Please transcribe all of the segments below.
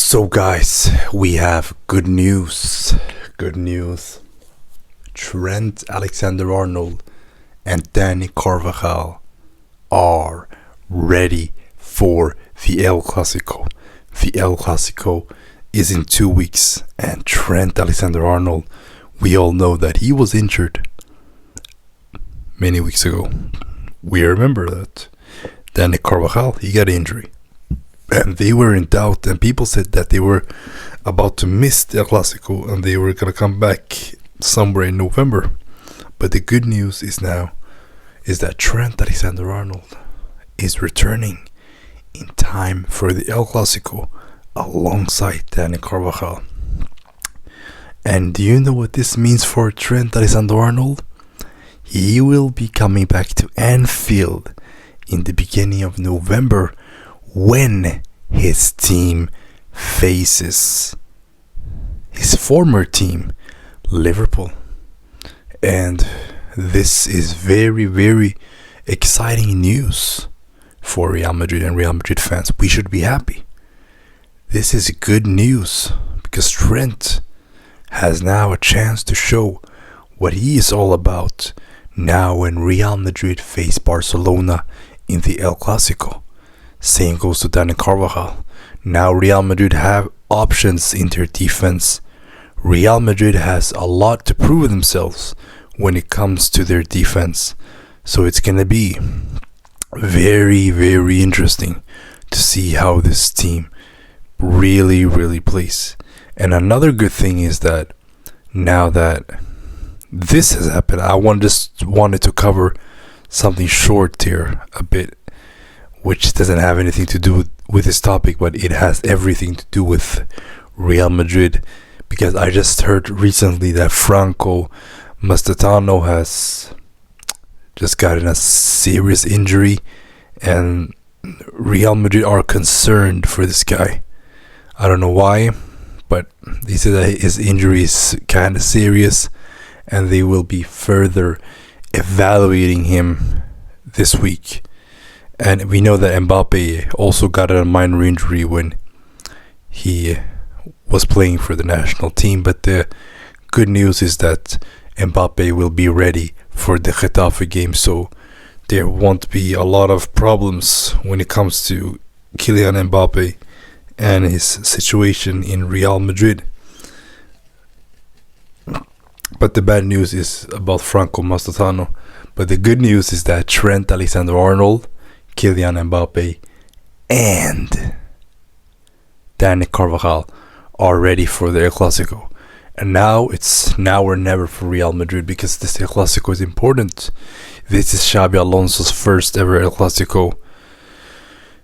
So guys, we have good news. Good news. Trent Alexander-Arnold and Dani Carvajal are ready for the El Clasico. The El Clasico is in 2 weeks, and Trent Alexander-Arnold, we all know that he was injured many weeks ago. We remember that. Dani Carvajal, he got injury. And they were in doubt, and people said that they were about to miss the El Clasico and they were going to come back somewhere in November. But the good news is that Trent Alexander-Arnold is returning in time for the El Clasico alongside Dani Carvajal. And do you know what this means for Trent Alexander-Arnold? He will be coming back to Anfield in the beginning of November, when his team faces his former team, Liverpool. And this is very, very exciting news for Real Madrid and Real Madrid fans. We should be happy. This is good news because Trent has now a chance to show what he is all about now when Real Madrid face Barcelona in the El Clasico. Same goes to Dani Carvajal. Now Real Madrid have options in their defense. Real Madrid has a lot to prove themselves when it comes to their defense. So it's going to be very, very interesting to see how this team really, really plays. And another good thing is that now that this has happened, I just wanted to cover something short here a bit, which doesn't have anything to do with this topic, but it has everything to do with Real Madrid, because I just heard recently that Franco Mastatano has just gotten a serious injury, and Real Madrid are concerned for this guy. I don't know why, but they said that his injury is kind of serious, and they will be further evaluating him this week. And we know that Mbappe also got a minor injury when he was playing for the national team. But the good news is that Mbappe will be ready for the Getafe game. So there won't be a lot of problems when it comes to Kylian Mbappe and his situation in Real Madrid. But the bad news is about Franco Mastatano. But the good news is that Trent Alexander-Arnold, Kylian Mbappe, and Dani Carvajal are ready for the El Clasico. And now it's now or never for Real Madrid, because this El Clasico is important. This is Xabi Alonso's first ever El Clasico.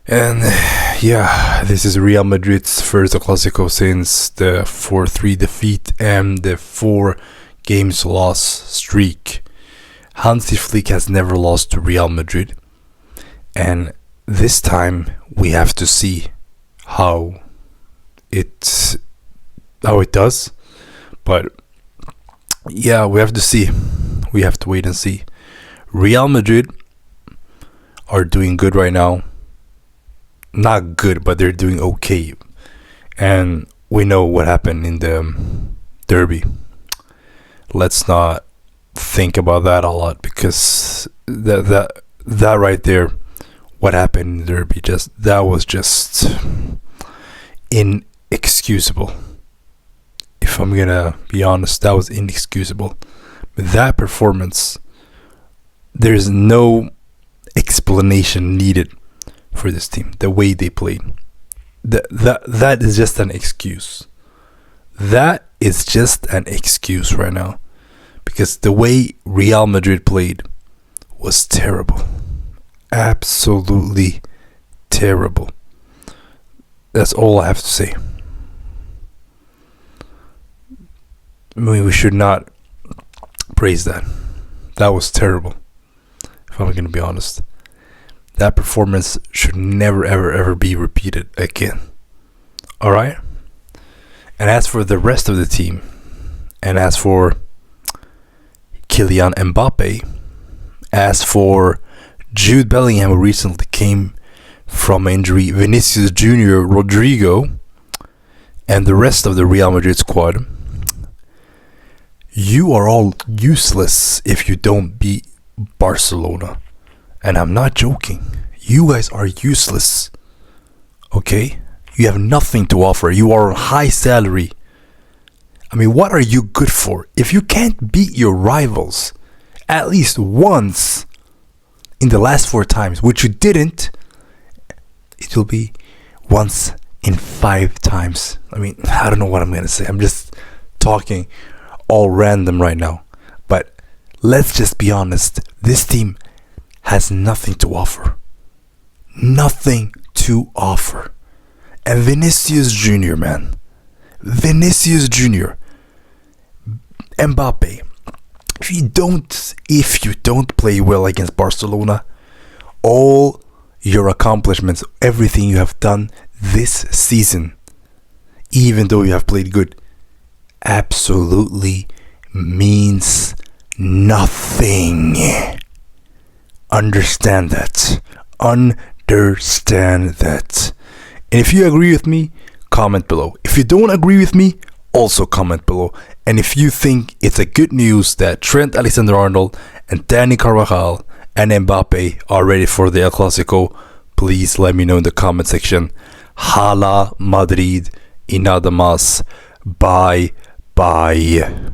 And yeah, this is Real Madrid's first El Clasico since the 4-3 defeat and the 4 games loss streak. Hansi Flick has never lost to Real Madrid. And this time we have to see how it does. But yeah, we have to see. We have to wait and see. Real Madrid are doing good right now. Not good, but they're doing okay. And we know what happened in the derby. Let's not think about that a lot, because that right there, what happened in the derby, that was just inexcusable. If I'm gonna be honest, that was inexcusable. But that performance, there's no explanation needed for this team. The way they played, that is just an excuse. That is just an excuse right now, because the way Real Madrid played was terrible. Absolutely terrible. That's all I have to say. I mean, we should not praise that. That was terrible, if I'm going to be honest. That performance should never, ever, ever be repeated again. Alright? And as for the rest of the team, and as for Kylian Mbappe, as for Jude Bellingham, who recently came from injury, Vinicius Jr., Rodrigo, and the rest of the Real Madrid squad, you are all useless if you don't beat Barcelona. And I'm not joking. You guys are useless. Okay? You have nothing to offer. You are on high salary. I mean, what are you good for? If you can't beat your rivals at least once in the last 4 times, which you didn't, it will be once in 5 times. I mean, I don't know what I'm going to say. I'm just talking all random right now. But let's just be honest. This team has nothing to offer. Nothing to offer. And Vinicius Jr., man. Vinicius Jr. Mbappe. If you don't play well against Barcelona, all your accomplishments, everything you have done this season, even though you have played good, absolutely means nothing. Understand that. Understand that. And if you agree with me, comment below. If you don't agree with me, also comment below. And if you think it's a good news that Trent Alexander-Arnold and Dani Carvajal and Mbappe are ready for the El Clasico, please let me know in the comment section. Hola Madrid y nada más. Bye bye.